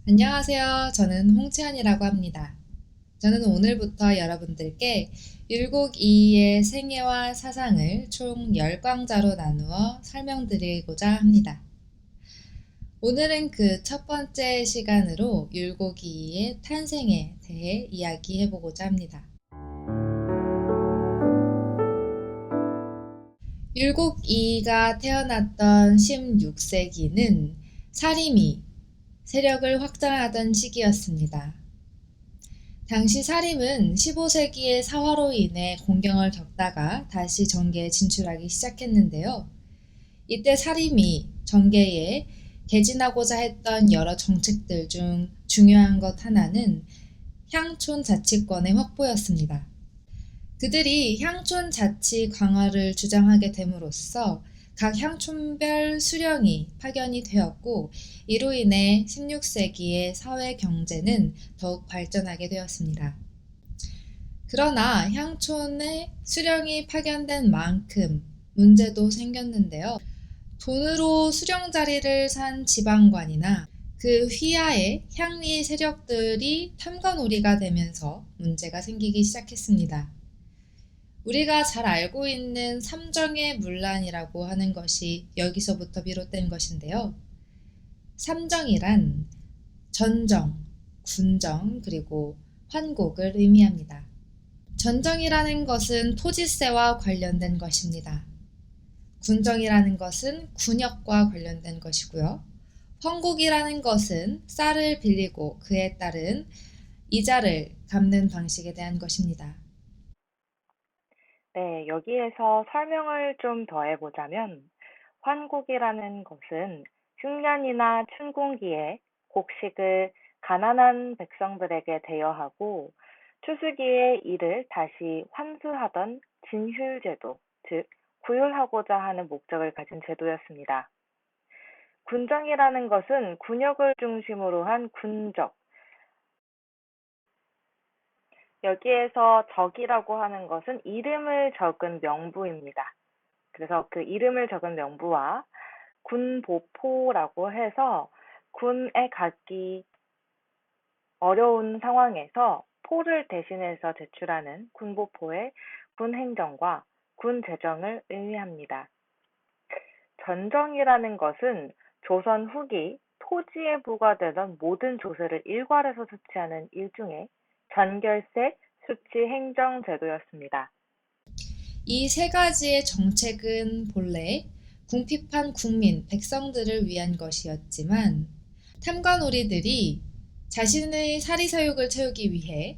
안녕하세요. 저는 홍채연이라고 합니다. 저는 오늘부터 여러분들께 율곡이의 생애와 사상을 총 10강자로 나누어 설명드리고자 합니다. 오늘은 그 첫 번째 시간으로 율곡이의 탄생에 대해 이야기해보고자 합니다. 율곡이가 태어났던 16세기는 사림이 세력을 확장하던 시기였습니다. 당시 사림은 15세기의 사화로 인해 공경을 겪다가 다시 정계에 진출하기 시작했는데요. 이때 사림이 정계에 개진하고자 했던 여러 정책들 중 중요한 것 하나는 향촌 자치권의 확보였습니다. 그들이 향촌 자치 강화를 주장하게 됨으로써 각 향촌별 수령이 파견이 되었고, 이로 인해 16세기의 사회 경제는 더욱 발전하게 되었습니다. 그러나 향촌에 수령이 파견된 만큼 문제도 생겼는데요. 돈으로 수령 자리를 산 지방관이나 그 휘하의 향리 세력들이 탐관오리가 되면서 문제가 생기기 시작했습니다. 우리가 잘 알고 있는 삼정의 문란이라고 하는 것이 여기서부터 비롯된 것인데요. 삼정이란 전정, 군정, 그리고 환곡을 의미합니다. 전정이라는 것은 토지세와 관련된 것입니다. 군정이라는 것은 군역과 관련된 것이고요. 환곡이라는 것은 쌀을 빌리고 그에 따른 이자를 갚는 방식에 대한 것입니다. 네, 여기에서 설명을 좀 더 해보자면, 환곡이라는 것은 흉년이나 춘궁기에 곡식을 가난한 백성들에게 대여하고 추수기에 이를 다시 환수하던 진휴제도, 즉 구휼하고자 하는 목적을 가진 제도였습니다. 군정이라는 것은 군역을 중심으로 한 군적, 여기에서 적이라고 하는 것은 이름을 적은 명부입니다. 그래서 그 이름을 적은 명부와 군보포라고 해서 군에 가기 어려운 상황에서 포를 대신해서 제출하는 군보포의 군행정과 군재정을 의미합니다. 전정이라는 것은 조선 후기 토지에 부과되던 모든 조세를 일괄해서 수취하는 일종의 전결세 수취 행정 제도였습니다. 이 세 가지의 정책은 본래 궁핍한 국민, 백성들을 위한 것이었지만 탐관오리들이 자신의 사리사욕을 채우기 위해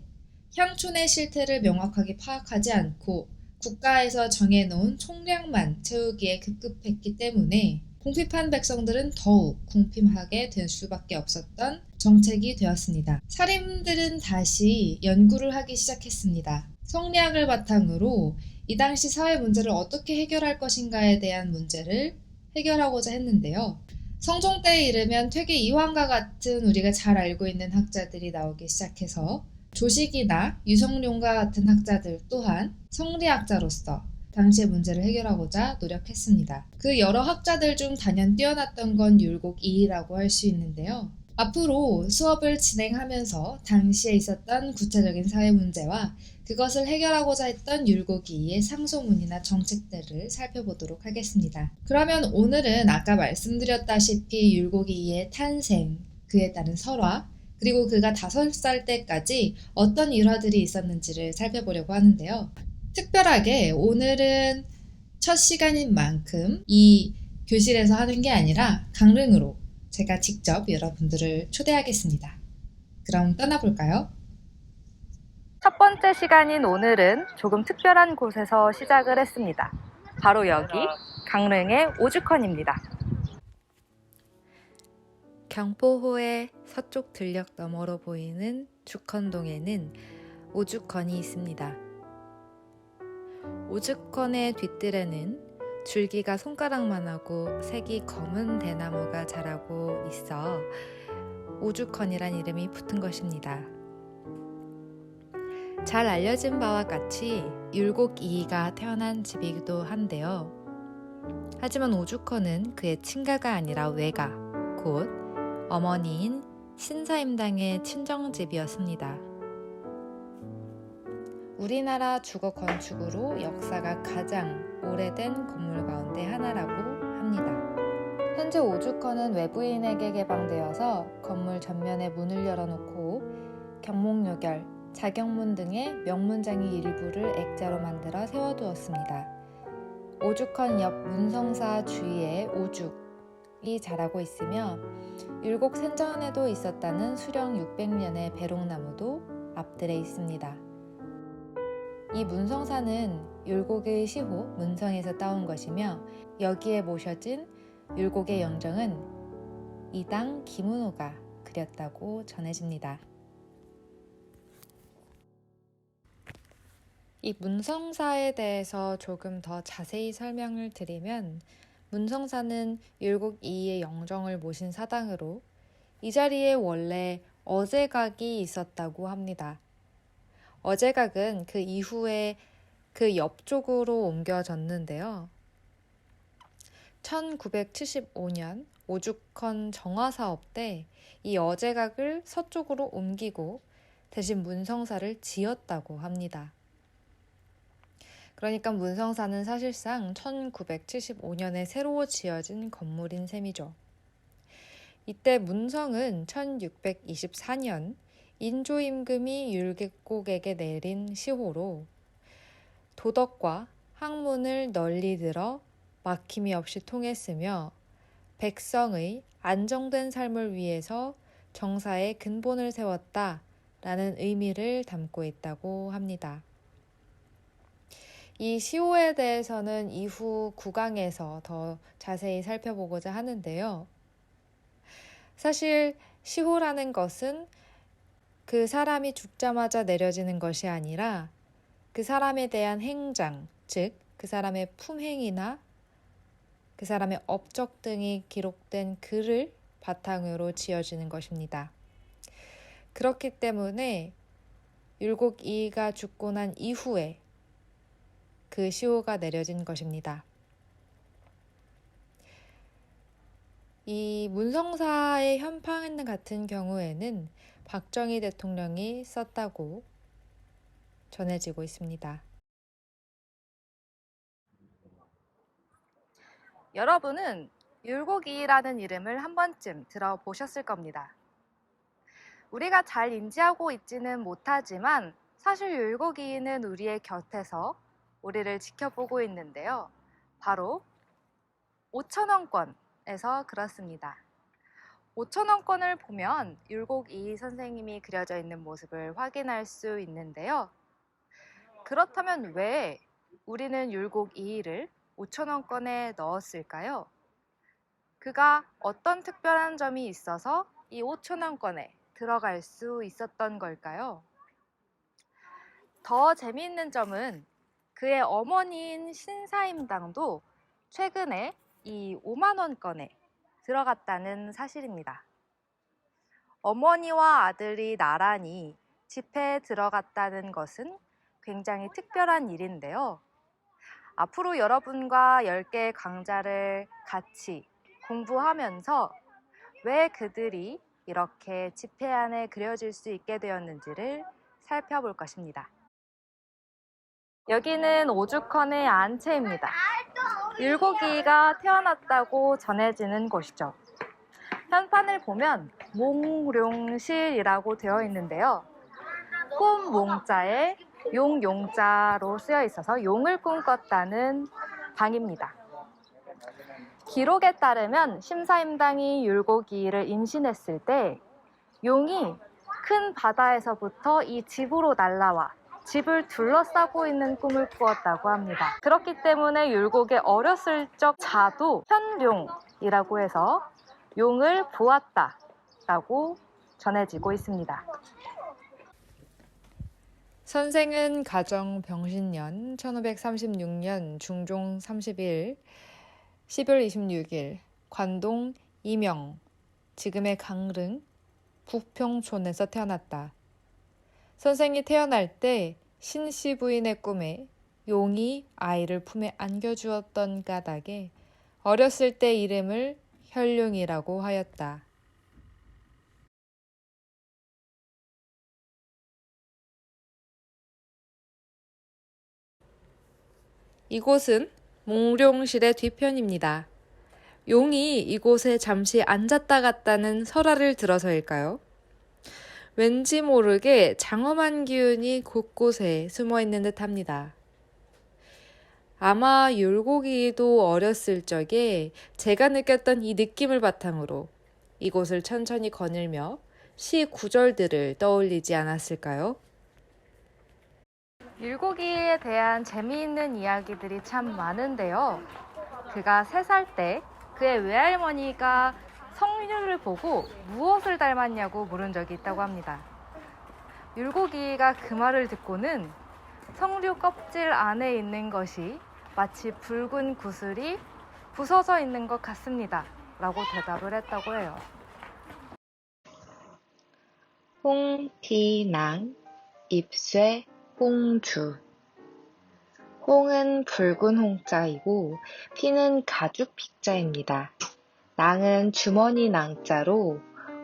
향촌의 실태를 명확하게 파악하지 않고 국가에서 정해놓은 총량만 채우기에 급급했기 때문에 궁핍한 백성들은 더욱 궁핍하게 될 수밖에 없었던 정책이 되었습니다. 사림들은 다시 연구를 하기 시작했습니다. 성리학을 바탕으로 이 당시 사회 문제를 어떻게 해결할 것인가에 대한 문제를 해결하고자 했는데요. 성종 때에 이르면 퇴계 이황과 같은 우리가 잘 알고 있는 학자들이 나오기 시작해서 조식이나 유성룡과 같은 학자들 또한 성리학자로서 당시의 문제를 해결하고자 노력했습니다. 그 여러 학자들 중 단연 뛰어났던 건 율곡이라고 할 수 있는데요. 앞으로 수업을 진행하면서 당시에 있었던 구체적인 사회 문제와 그것을 해결하고자 했던 율곡이의 상소문이나 정책들을 살펴보도록 하겠습니다. 그러면 오늘은 아까 말씀드렸다시피 율곡이의 탄생, 그에 따른 설화, 그리고 그가 5살 때까지 어떤 일화들이 있었는지를 살펴보려고 하는데요. 특별하게 오늘은 첫 시간인 만큼 이 교실에서 하는 게 아니라 강릉으로 제가 직접 여러분들을 초대하겠습니다. 그럼 떠나볼까요? 첫 번째 시간인 오늘은 조금 특별한 곳에서 시작을 했습니다. 바로 여기 강릉의 오죽헌입니다. 경포호의 서쪽 들녘 너머로 보이는 죽헌동에는 오죽헌이 있습니다. 오죽헌의 뒤뜰에는 줄기가 손가락만하고 색이 검은 대나무가 자라고 있어 오죽헌이란 이름이 붙은 것입니다. 잘 알려진 바와 같이 율곡이가 태어난 집이기도 한데요. 하지만 오죽헌은 그의 친가가 아니라 외가, 곧 어머니인 신사임당의 친정집이었습니다. 우리나라 주거 건축으로 역사가 가장 오래된 건물 가운데 하나라고 합니다. 현재 오죽헌은 외부인에게 개방되어서 건물 전면에 문을 열어놓고 경목요결, 자경문 등의 명문장이 일부를 액자로 만들어 세워두었습니다. 오죽헌 옆 문성사 주위에 오죽이 자라고 있으며 율곡 생전에도 있었다는 수령 600년의 배롱나무도 앞들에 있습니다. 이 문성사는 율곡의 시호 문성에서 따온 것이며 여기에 모셔진 율곡의 영정은 이당 김은호가 그렸다고 전해집니다. 이 문성사에 대해서 조금 더 자세히 설명을 드리면 문성사는 율곡 이이의 영정을 모신 사당으로 이 자리에 원래 어제각이 있었다고 합니다. 어제각은 그 이후에 그 옆쪽으로 옮겨졌는데요. 1975년 오죽헌 정화사업 때 이 어제각을 서쪽으로 옮기고 대신 문성사를 지었다고 합니다. 그러니까 문성사는 사실상 1975년에 새로 지어진 건물인 셈이죠. 이때 문성은 1624년 인조임금이 율곡에게 내린 시호로 도덕과 학문을 널리 들어 막힘이 없이 통했으며 백성의 안정된 삶을 위해서 정사의 근본을 세웠다라는 의미를 담고 있다고 합니다. 이 시호에 대해서는 이후 9강에서 더 자세히 살펴보고자 하는데요. 사실 시호라는 것은 그 사람이 죽자마자 내려지는 것이 아니라 그 사람에 대한 행장, 즉 그 사람의 품행이나 그 사람의 업적 등이 기록된 글을 바탕으로 지어지는 것입니다. 그렇기 때문에 율곡 이이가 죽고 난 이후에 그 시호가 내려진 것입니다. 이 문성사의 현판 같은 경우에는 박정희 대통령이 썼다고 전해지고 있습니다. 여러분은 율곡 이이라는 이름을 한 번쯤 들어보셨을 겁니다. 우리가 잘 인지하고 있지는 못하지만 사실 율곡 이이는 우리의 곁에서 우리를 지켜보고 있는데요. 바로 5,000원권에서 그렇습니다. 5,000원권을 보면 율곡 이이 선생님이 그려져 있는 모습을 확인할 수 있는데요. 그렇다면 왜 우리는 율곡 이이를 5,000원권에 넣었을까요? 그가 어떤 특별한 점이 있어서 이 5,000원권에 들어갈 수 있었던 걸까요? 더 재미있는 점은 그의 어머니인 신사임당도 최근에 이 5만원권에 들어갔다는 사실입니다. 어머니와 아들이 나란히 집회에 들어갔다는 것은 굉장히 특별한 일인데요. 앞으로 여러분과 10개의 강좌를 같이 공부하면서 왜 그들이 이렇게 집회 안에 그려질 수 있게 되었는지를 살펴볼 것입니다. 여기는 오죽헌의 안채입니다. 율곡 이이가 태어났다고 전해지는 곳이죠. 현판을 보면 몽룡실이라고 되어 있는데요. 꿈 몽자에 용용자로 쓰여 있어서 용을 꿈꿨다는 방입니다. 기록에 따르면 심사임당이 율곡 이이를 임신했을 때 용이 큰 바다에서부터 이 집으로 날아와 집을 둘러싸고 있는 꿈을 꾸었다고 합니다. 그렇기 때문에 율곡의 어렸을 적 자도 현룡이라고 해서 용을 보았다라고 전해지고 있습니다. 선생은 가정 병신년 1536년 중종 30일 10월 26일 관동 이명, 지금의 강릉 북평촌에서 태어났다. 선생이 태어날 때 신씨 부인의 꿈에 용이 아이를 품에 안겨주었던 까닭에 어렸을 때 이름을 현룡이라고 하였다. 이곳은 몽룡실의 뒤편입니다. 용이 이곳에 잠시 앉았다 갔다는 설화를 들어서일까요? 왠지 모르게 장엄한 기운이 곳곳에 숨어 있는 듯 합니다. 아마 율곡이도 어렸을 적에 제가 느꼈던 이 느낌을 바탕으로 이곳을 천천히 거닐며 시 구절들을 떠올리지 않았을까요? 율곡이에 대한 재미있는 이야기들이 참 많은데요. 그가 3살 때 그의 외할머니가 성류를 보고 무엇을 닮았냐고 물은 적이 있다고 합니다. 율곡이가 그 말을 듣고는 성류 껍질 안에 있는 것이 마치 붉은 구슬이 부서져 있는 것 같습니다. 라고 대답을 했다고 해요. 홍피낭, 잎쇠, 홍주. 홍은 붉은 홍자이고 피는 가죽 피자입니다. 낭은 주머니 낭자로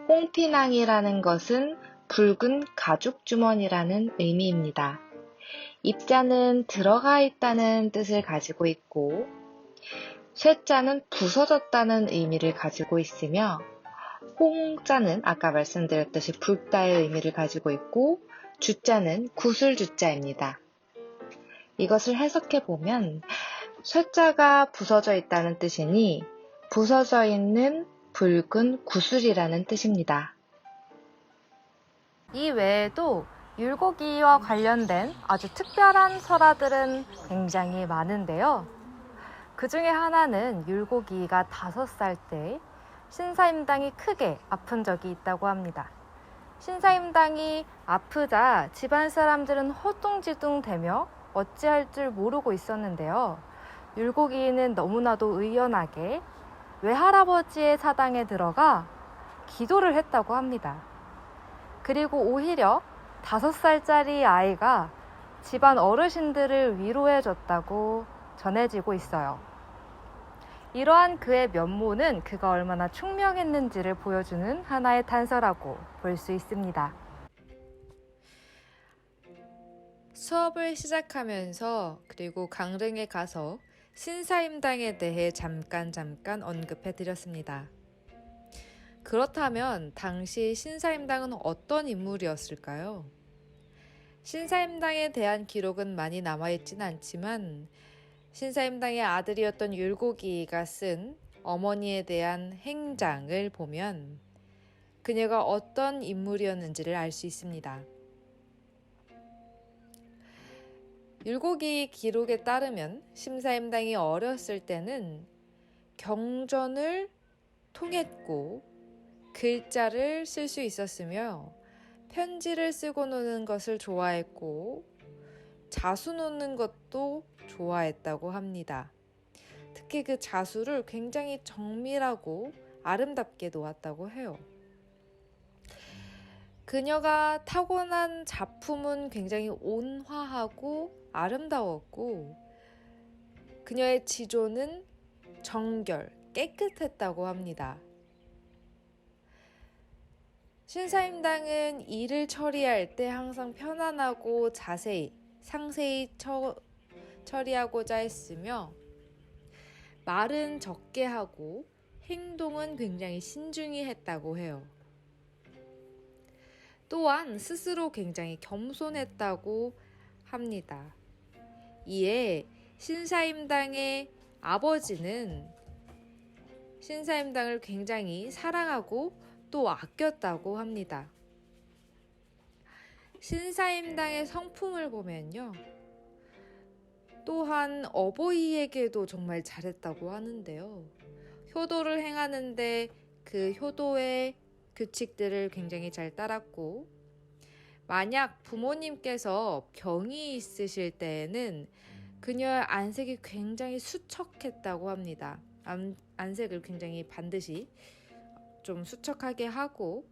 홍피낭이라는 것은 붉은 가죽 주머니라는 의미입니다. 입자는 들어가 있다는 뜻을 가지고 있고 쇠자는 부서졌다는 의미를 가지고 있으며 홍자는 아까 말씀드렸듯이 붉다의 의미를 가지고 있고 주자는 구슬주자입니다. 이것을 해석해보면 쇠자가 부서져 있다는 뜻이니 부서져 있는 붉은 구슬이라는 뜻입니다. 이 외에도 율곡이와 관련된 아주 특별한 설화들은 굉장히 많은데요. 그 중에 하나는 율곡이가 5살 때 신사임당이 크게 아픈 적이 있다고 합니다. 신사임당이 아프자 집안 사람들은 허둥지둥대며 어찌할 줄 모르고 있었는데요. 율곡이는 너무나도 의연하게 외할아버지의 사당에 들어가 기도를 했다고 합니다. 그리고 오히려 5살짜리 아이가 집안 어르신들을 위로해줬다고 전해지고 있어요. 이러한 그의 면모는 그가 얼마나 총명했는지를 보여주는 하나의 단서라고 볼 수 있습니다. 수업을 시작하면서 그리고 강릉에 가서 신사임당에 대해 잠깐 언급해 드렸습니다. 그렇다면 당시 신사임당은 어떤 인물이었을까요? 신사임당에 대한 기록은 많이 남아있진 않지만 신사임당의 아들이었던 율곡이가 쓴 어머니에 대한 행장을 보면 그녀가 어떤 인물이었는지를 알 수 있습니다. 율곡이 기록에 따르면 신사임당이 어렸을 때는 경전을 통했고 글자를 쓸 수 있었으며 편지를 쓰고 노는 것을 좋아했고 자수 놓는 것도 좋아했다고 합니다. 특히 그 자수를 굉장히 정밀하고 아름답게 놓았다고 해요. 그녀가 타고난 작품은 굉장히 온화하고 아름다웠고 그녀의 지조는 정결, 깨끗했다고 합니다. 신사임당은 일을 처리할 때 항상 편안하고 상세히 처리하고자 했으며 말은 적게 하고 행동은 굉장히 신중히 했다고 해요. 또한 스스로 굉장히 겸손했다고 합니다. 이에 신사임당의 아버지는 신사임당을 굉장히 사랑하고 또 아꼈다고 합니다. 신사임당의 성품을 보면요. 또한 어버이에게도 정말 잘했다고 하는데요. 효도를 행하는데 그 효도의 규칙들을 굉장히 잘 따랐고 만약 부모님께서 병이 있으실 때에는 그녀의 안색이 굉장히 수척했다고 합니다. 안색을 굉장히 반드시 좀 수척하게 하고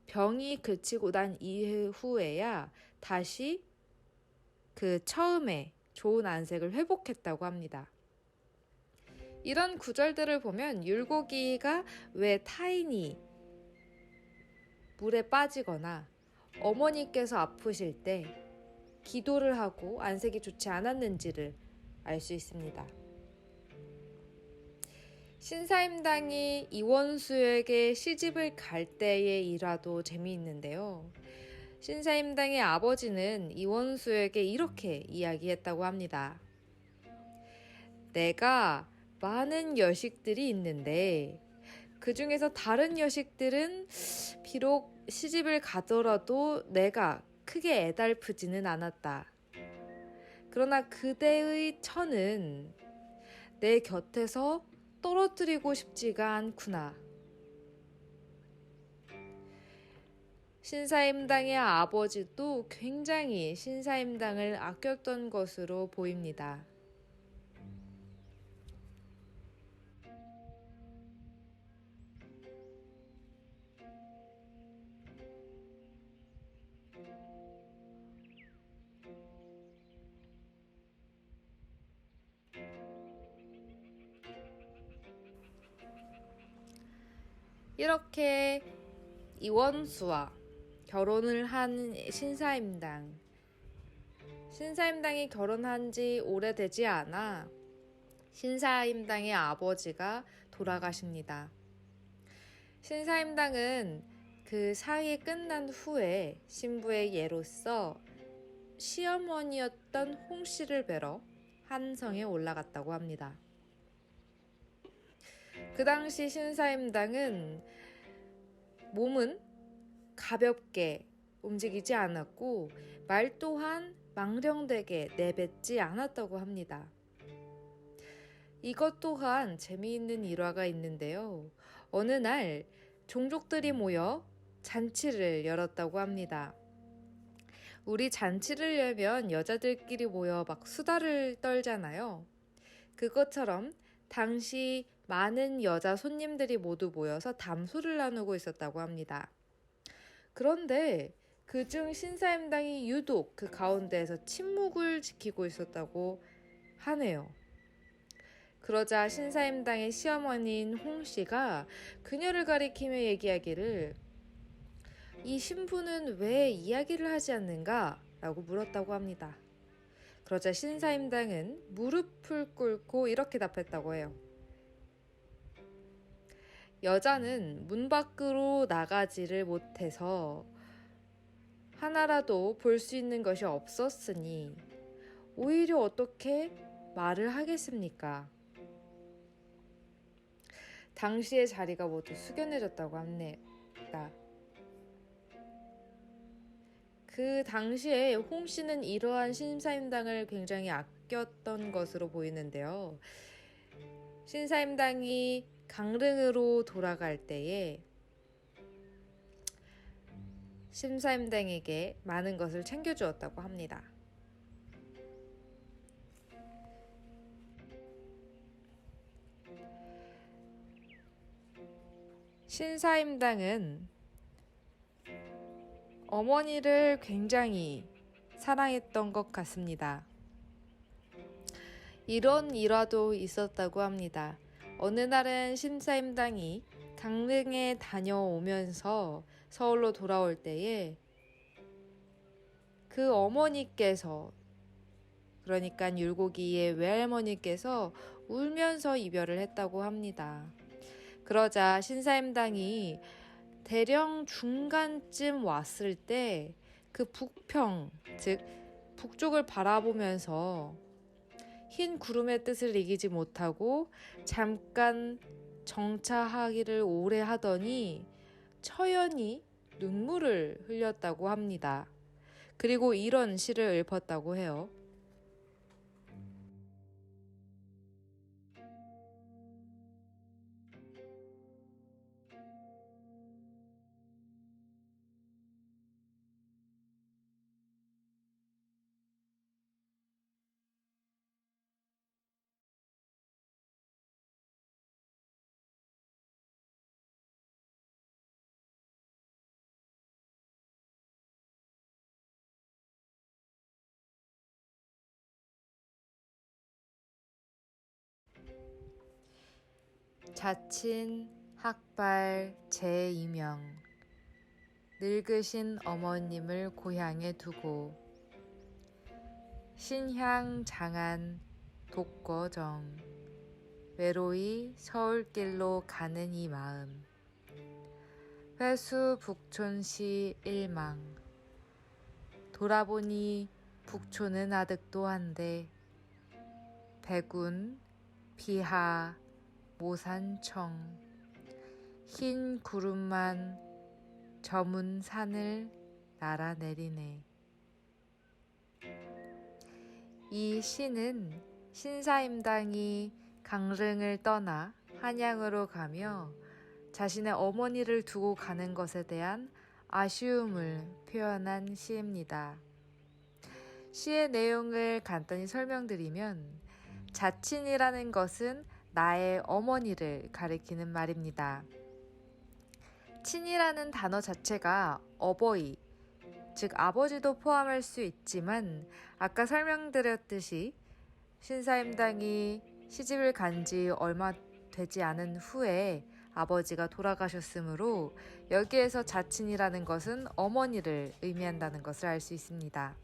병이 그치고 난 이후에야 다시 그 처음에 좋은 안색을 회복했다고 합니다. 이런 구절들을 보면 율곡이가 왜 타인이 물에 빠지거나 어머니께서 아프실 때 기도를 하고 안색이 좋지 않았는지를 알 수 있습니다. 신사임당이 이원수에게 시집을 갈 때의 일화도 재미있는데요. 신사임당의 아버지는 이원수에게 이렇게 이야기했다고 합니다. 내가 많은 여식들이 있는데 그 중에서 다른 여식들은 비록 시집을 가더라도 내가 크게 애달프지는 않았다. 그러나 그대의 처는 내 곁에서 떨어뜨리고 싶지가 않구나. 신사임당의 아버지도 굉장히 신사임당을 아꼈던 것으로 보입니다. 이렇게 이원수와 결혼을 한 신사임당. 신사임당이 결혼한 지 오래되지 않아 신사임당의 아버지가 돌아가십니다. 신사임당은 그 사이 끝난 후에 신부의 예로서 시어머니였던 홍씨를 뵈러 한성에 올라갔다고 합니다. 그 당시 신사임당은 몸은 가볍게 움직이지 않았고 말 또한 망령되게 내뱉지 않았다고 합니다. 이것 또한 재미있는 일화가 있는데요. 어느 날 종족들이 모여 잔치를 열었다고 합니다. 우리 잔치를 열면 여자들끼리 모여 막 수다를 떨잖아요. 그것처럼 당시 많은 여자 손님들이 모두 모여서 담소를 나누고 있었다고 합니다. 그런데 그중 신사임당이 유독 그 가운데에서 침묵을 지키고 있었다고 하네요. 그러자 신사임당의 시어머니인 홍씨가 그녀를 가리키며 얘기하기를 이 신부는 왜 이야기를 하지 않는가? 라고 물었다고 합니다. 그러자 신사임당은 무릎을 꿇고 이렇게 답했다고 해요. 여자는 문 밖으로 나가지를 못해서 하나라도 볼 수 있는 것이 없었으니 오히려 어떻게 말을 하겠습니까? 당시의 자리가 모두 숙연해졌다고 합니다. 그 당시에 홍 씨는 이러한 신사임당을 굉장히 아꼈던 것으로 보이는데요. 신사임당이 강릉으로 돌아갈 때에 신사임당에게 많은 것을 챙겨주었다고 합니다. 신사임당은 어머니를 굉장히 사랑했던 것 같습니다. 이런 일화도 있었다고 합니다. 어느 날은 신사임당이 강릉에 다녀오면서 서울로 돌아올 때에 그 어머니께서, 그러니까 율곡이의 외할머니께서 울면서 이별을 했다고 합니다. 그러자 신사임당이 대령 중간쯤 왔을 때 그 북평, 즉 북쪽을 바라보면서 흰 구름의 뜻을 이기지 못하고 잠깐 정차하기를 오래 하더니 처연히 눈물을 흘렸다고 합니다. 그리고 이런 시를 읊었다고 해요. 자친 학발 제이명 늙으신 어머님을 고향에 두고 신향 장안 독거정 외로이 서울길로 가는 이 마음 회수 북촌시 일망 돌아보니 북촌은 아득도 한데 백운 비하 모산청 흰 구름만 저문 산을 날아내리네. 이 시는 신사임당이 강릉을 떠나 한양으로 가며 자신의 어머니를 두고 가는 것에 대한 아쉬움을 표현한 시입니다. 시의 내용을 간단히 설명드리면 자친이라는 것은 나의 어머니를 가리키는 말입니다. 친이라는 단어 자체가 어버이, 즉 아버지도 포함할 수 있지만 아까 설명드렸듯이 신사임당이 시집을 간 지 얼마 되지 않은 후에 아버지가 돌아가셨으므로 여기에서 자친이라는 것은 어머니를 의미한다는 것을 알 수 있습니다.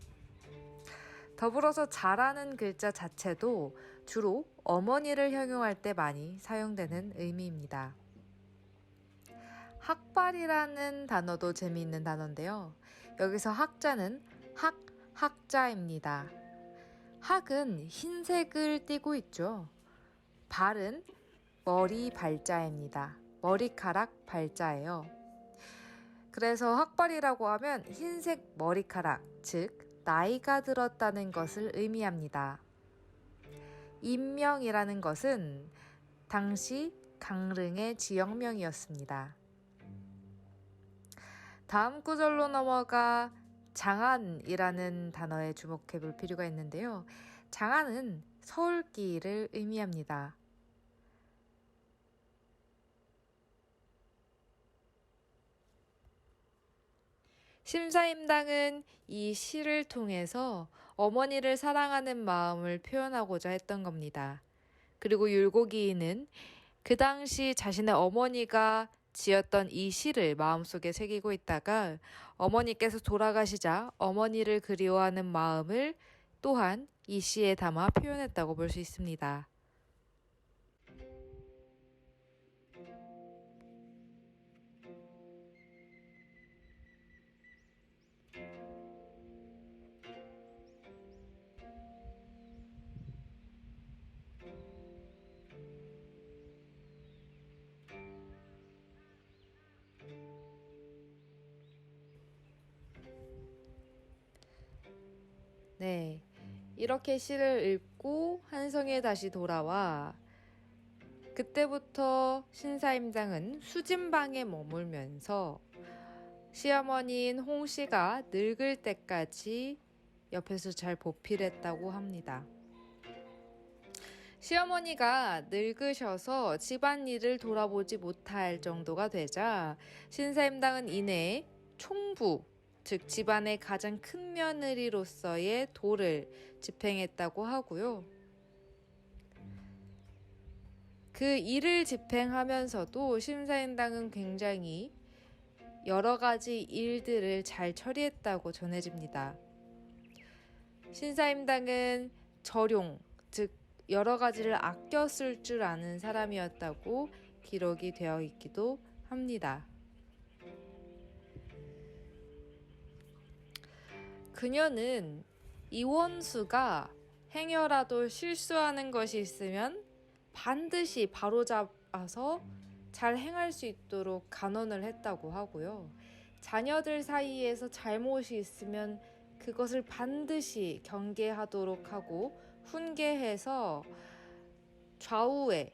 더불어서 자라는 글자 자체도 주로 어머니를 형용할 때 많이 사용되는 의미입니다. 학발이라는 단어도 재미있는 단어인데요. 여기서 학자는 학자입니다. 학은 흰색을 띠고 있죠. 발은 머리 발자입니다. 머리카락 발자예요. 그래서 학발이라고 하면 흰색 머리카락, 즉 나이가 들었다는 것을 의미합니다. 임명이라는 것은 당시 강릉의 지역명이었습니다. 다음 구절로 넘어가 장안이라는 단어에 주목해 볼 필요가 있는데요. 장안은 서울길을 의미합니다. 신사임당은 이 시를 통해서 어머니를 사랑하는 마음을 표현하고자 했던 겁니다. 그리고 율곡이인은 그 당시 자신의 어머니가 지었던 이 시를 마음속에 새기고 있다가 어머니께서 돌아가시자 어머니를 그리워하는 마음을 또한 이 시에 담아 표현했다고 볼 수 있습니다. 네, 이렇게 시를 읽고 한성에 다시 돌아와 그때부터 신사임당은 수진방에 머물면서 시어머니인 홍씨가 늙을 때까지 옆에서 잘 보필했다고 합니다. 시어머니가 늙으셔서 집안일을 돌아보지 못할 정도가 되자 신사임당은 이내 총부, 즉 집안의 가장 큰 며느리로서의 도를 집행했다고 하고요. 그 일을 집행하면서도 신사임당은 굉장히 여러 가지 일들을 잘 처리했다고 전해집니다. 신사임당은 절용, 즉 여러 가지를 아껴 쓸 줄 아는 사람이었다고 기록이 되어 있기도 합니다. 그녀는 이원수가 행여라도 실수하는 것이 있으면 반드시 바로잡아서 잘 행할 수 있도록 간언을 했다고 하고요. 자녀들 사이에서 잘못이 있으면 그것을 반드시 경계하도록 하고 훈계해서 좌우에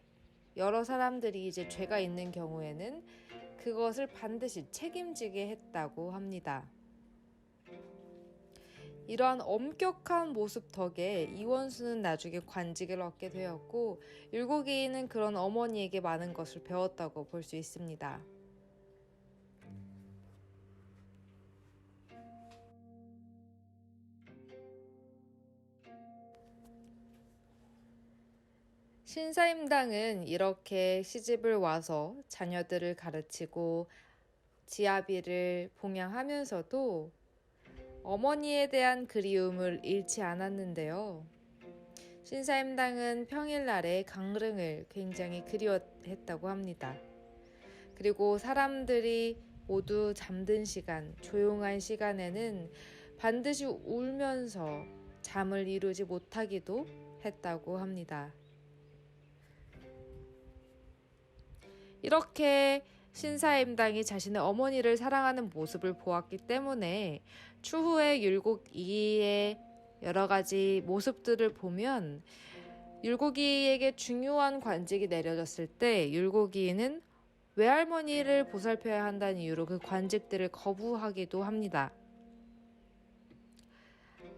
여러 사람들이 이제 죄가 있는 경우에는 그것을 반드시 책임지게 했다고 합니다. 이러한 엄격한 모습 덕에 이원수는 나중에 관직을 얻게 되었고 율곡이인은 그런 어머니에게 많은 것을 배웠다고 볼 수 있습니다. 신사임당은 이렇게 시집을 와서 자녀들을 가르치고 지아비를 봉양하면서도 어머니에 대한 그리움을 잃지 않았는데요. 신사임당은 평일날에 강릉을 굉장히 그리워했다고 합니다. 그리고 사람들이 모두 잠든 시간, 조용한 시간에는 반드시 울면서 잠을 이루지 못하기도 했다고 합니다. 이렇게 신사임당이 자신의 어머니를 사랑하는 모습을 보았기 때문에 추후에 율곡이의 여러 가지 모습들을 보면 율곡이에게 중요한 관직이 내려졌을 때 율곡이는 외할머니를 보살펴야 한다는 이유로 그 관직들을 거부하기도 합니다.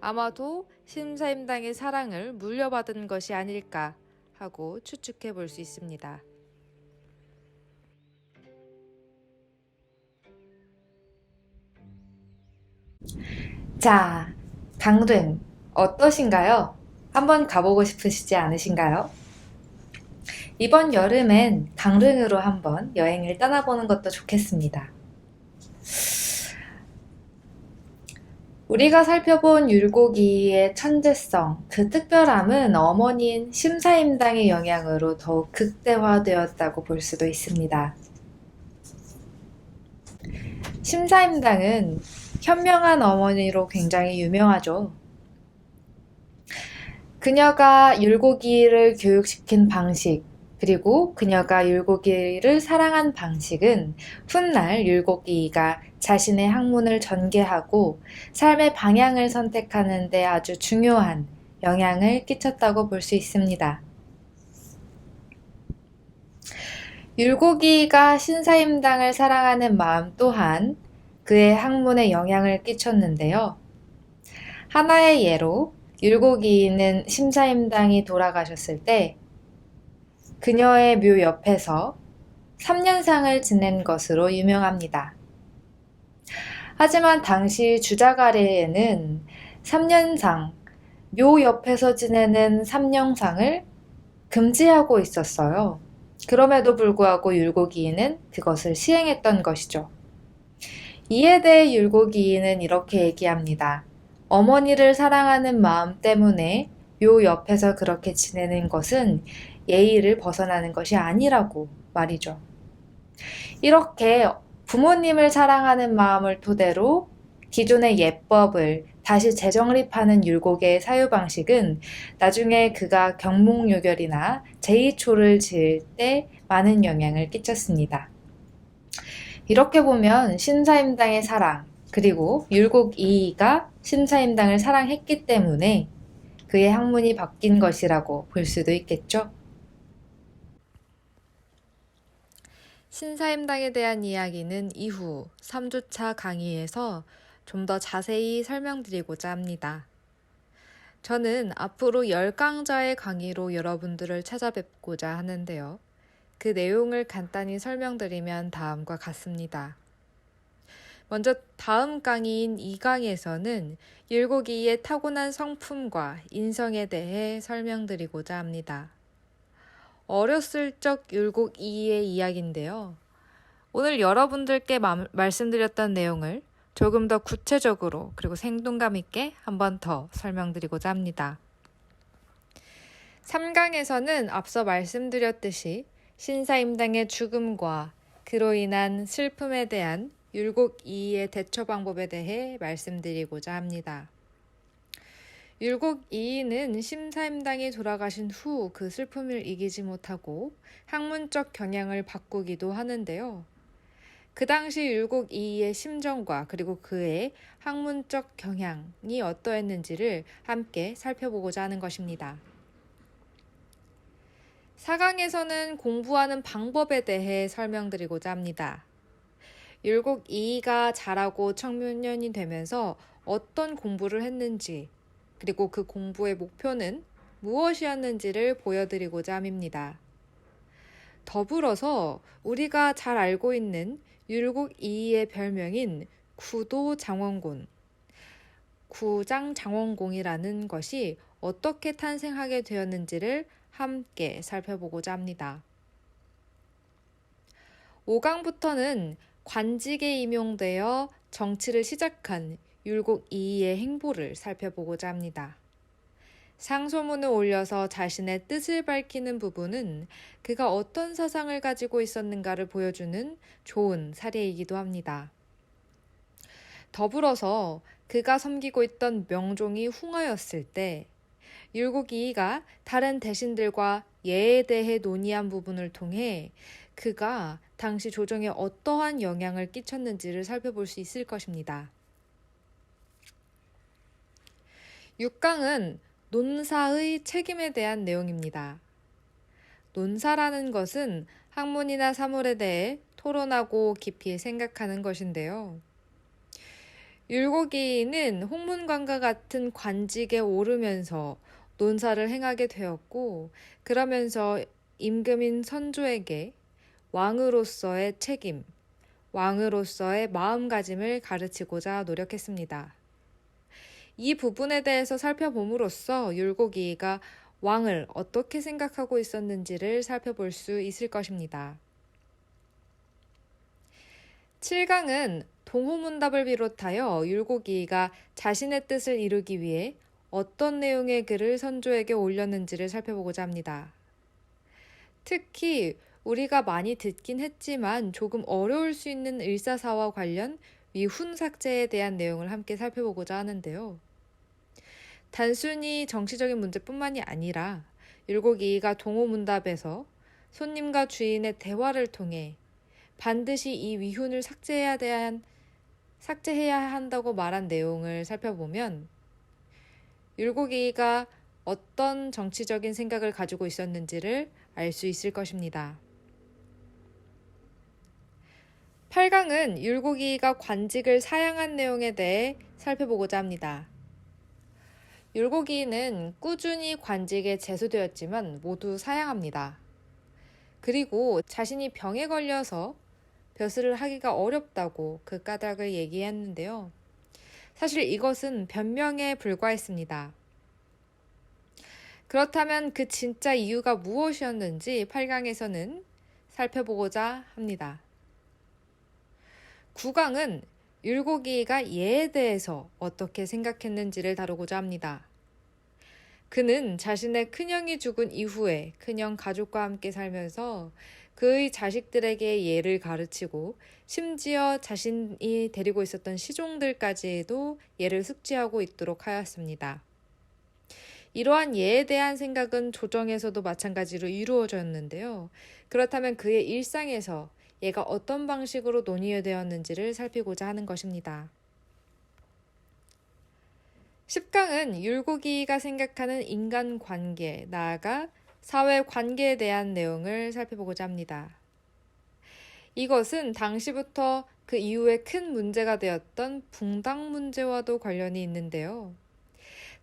아마도 신사임당의 사랑을 물려받은 것이 아닐까 하고 추측해 볼 수 있습니다. 자, 강릉 어떠신가요? 한번 가보고 싶으시지 않으신가요? 이번 여름엔 강릉으로 한번 여행을 떠나보는 것도 좋겠습니다. 우리가 살펴본 율곡이의 천재성, 그 특별함은 어머니인 심사임당의 영향으로 더욱 극대화되었다고 볼 수도 있습니다. 심사임당은 현명한 어머니로 굉장히 유명하죠. 그녀가 율곡이를 교육시킨 방식, 그리고 그녀가 율곡이를 사랑한 방식은 훗날 율곡이가 자신의 학문을 전개하고 삶의 방향을 선택하는 데 아주 중요한 영향을 끼쳤다고 볼 수 있습니다. 율곡이가 신사임당을 사랑하는 마음 또한 그의 학문에 영향을 끼쳤는데요. 하나의 예로 율곡이는 심사임당이 돌아가셨을 때 그녀의 묘 옆에서 3년상을 지낸 것으로 유명합니다. 하지만 당시 주자가래에는 3년상, 묘 옆에서 지내는 3년상을 금지하고 있었어요. 그럼에도 불구하고 율곡이는 그것을 시행했던 것이죠. 이에 대해 율곡이는 이렇게 얘기합니다. 어머니를 사랑하는 마음 때문에 묘 옆에서 그렇게 지내는 것은 예의를 벗어나는 것이 아니라고 말이죠. 이렇게 부모님을 사랑하는 마음을 토대로 기존의 예법을 다시 재정립하는 율곡의 사유 방식은 나중에 그가 경몽요결이나 제이초를 지을 때 많은 영향을 끼쳤습니다. 이렇게 보면 신사임당의 사랑, 그리고 율곡 이이가 신사임당을 사랑했기 때문에 그의 학문이 바뀐 것이라고 볼 수도 있겠죠. 신사임당에 대한 이야기는 이후 3주차 강의에서 좀 더 자세히 설명드리고자 합니다. 저는 앞으로 10강자의 강의로 여러분들을 찾아뵙고자 하는데요. 그 내용을 간단히 설명드리면 다음과 같습니다. 먼저 다음 강의인 2강에서는 율곡이의 타고난 성품과 인성에 대해 설명드리고자 합니다. 어렸을 적 율곡이의 이야기인데요. 오늘 여러분들께 말씀드렸던 내용을 조금 더 구체적으로 그리고 생동감 있게 한 번 더 설명드리고자 합니다. 3강에서는 앞서 말씀드렸듯이 신사임당의 죽음과 그로 인한 슬픔에 대한 율곡이의 대처 방법에 대해 말씀드리고자 합니다. 율곡이는 심사임당이 돌아가신 후 그 슬픔을 이기지 못하고 학문적 경향을 바꾸기도 하는데요. 그 당시 율곡이의 심정과 그리고 그의 학문적 경향이 어떠했는지를 함께 살펴보고자 하는 것입니다. 4강에서는 공부하는 방법에 대해 설명드리고자 합니다. 율곡이가 자라고 청년이 되면서 어떤 공부를 했는지, 그리고 그 공부의 목표는 무엇이었는지를 보여드리고자 합니다. 더불어서 우리가 잘 알고 있는 율곡이의 별명인 구도장원공, 구장장원공이라는 것이 어떻게 탄생하게 되었는지를 함께 살펴보고자 합니다. 5강부터는 관직에 임용되어 정치를 시작한 율곡이의 행보를 살펴보고자 합니다. 상소문을 올려서 자신의 뜻을 밝히는 부분은 그가 어떤 사상을 가지고 있었는가를 보여주는 좋은 사례이기도 합니다. 더불어서 그가 섬기고 있던 명종이 흉하였을 때 율곡이이가 다른 대신들과 예에 대해 논의한 부분을 통해 그가 당시 조정에 어떠한 영향을 끼쳤는지를 살펴볼 수 있을 것입니다. 6강은 논사의 책임에 대한 내용입니다. 논사라는 것은 학문이나 사물에 대해 토론하고 깊이 생각하는 것인데요. 율곡이는 홍문관과 같은 관직에 오르면서 논사를 행하게 되었고, 그러면서 임금인 선조에게 왕으로서의 책임, 왕으로서의 마음가짐을 가르치고자 노력했습니다. 이 부분에 대해서 살펴봄으로써 율곡이가 왕을 어떻게 생각하고 있었는지를 살펴볼 수 있을 것입니다. 7강은 동호문답을 비롯하여 율곡이가 자신의 뜻을 이루기 위해 어떤 내용의 글을 선조에게 올렸는지를 살펴보고자 합니다. 특히 우리가 많이 듣긴 했지만 조금 어려울 수 있는 을사사와 관련 위훈 삭제에 대한 내용을 함께 살펴보고자 하는데요. 단순히 정치적인 문제뿐만이 아니라 율곡이가 동호문답에서 손님과 주인의 대화를 통해 반드시 이 위훈을 삭제해야 한다고 말한 내용을 살펴보면 율곡이가 어떤 정치적인 생각을 가지고 있었는지를 알 수 있을 것입니다. 8강은 율곡이가 관직을 사양한 내용에 대해 살펴보고자 합니다. 율곡이는 꾸준히 관직에 제수되었지만 모두 사양합니다. 그리고 자신이 병에 걸려서 벼슬을 하기가 어렵다고 그 까닭을 얘기했는데요. 사실 이것은 변명에 불과했습니다. 그렇다면 그 진짜 이유가 무엇이었는지 8강에서는 살펴보고자 합니다. 9강은 율곡이가 예에 대해서 어떻게 생각했는지를 다루고자 합니다. 그는 자신의 큰형이 죽은 이후에 큰형 가족과 함께 살면서 그의 자식들에게 예를 가르치고 심지어 자신이 데리고 있었던 시종들까지도 예를 숙지하고 있도록 하였습니다. 이러한 예에 대한 생각은 조정에서도 마찬가지로 이루어졌는데요. 그렇다면 그의 일상에서 예가 어떤 방식으로 논의되었는지를 살피고자 하는 것입니다. 10강은 율곡이가 생각하는 인간관계, 나아가 사회관계에 대한 내용을 살펴보고자 합니다. 이것은 당시부터 그 이후에 큰 문제가 되었던 붕당 문제와도 관련이 있는데요.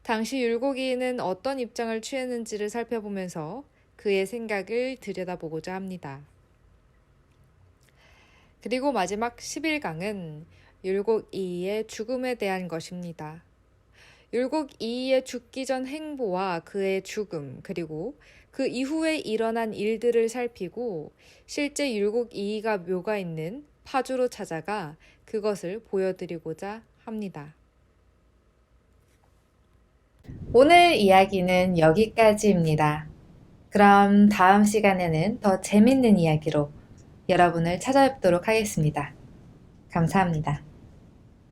당시 율곡이는 어떤 입장을 취했는지를 살펴보면서 그의 생각을 들여다보고자 합니다. 그리고 마지막 11강은 율곡이의 죽음에 대한 것입니다. 율곡이의 죽기 전 행보와 그의 죽음, 그리고 그 이후에 일어난 일들을 살피고 실제 율곡이가 묘가 있는 파주로 찾아가 그것을 보여드리고자 합니다. 오늘 이야기는 여기까지입니다. 그럼 다음 시간에는 더 재밌는 이야기로 여러분을 찾아뵙도록 하겠습니다. 감사합니다.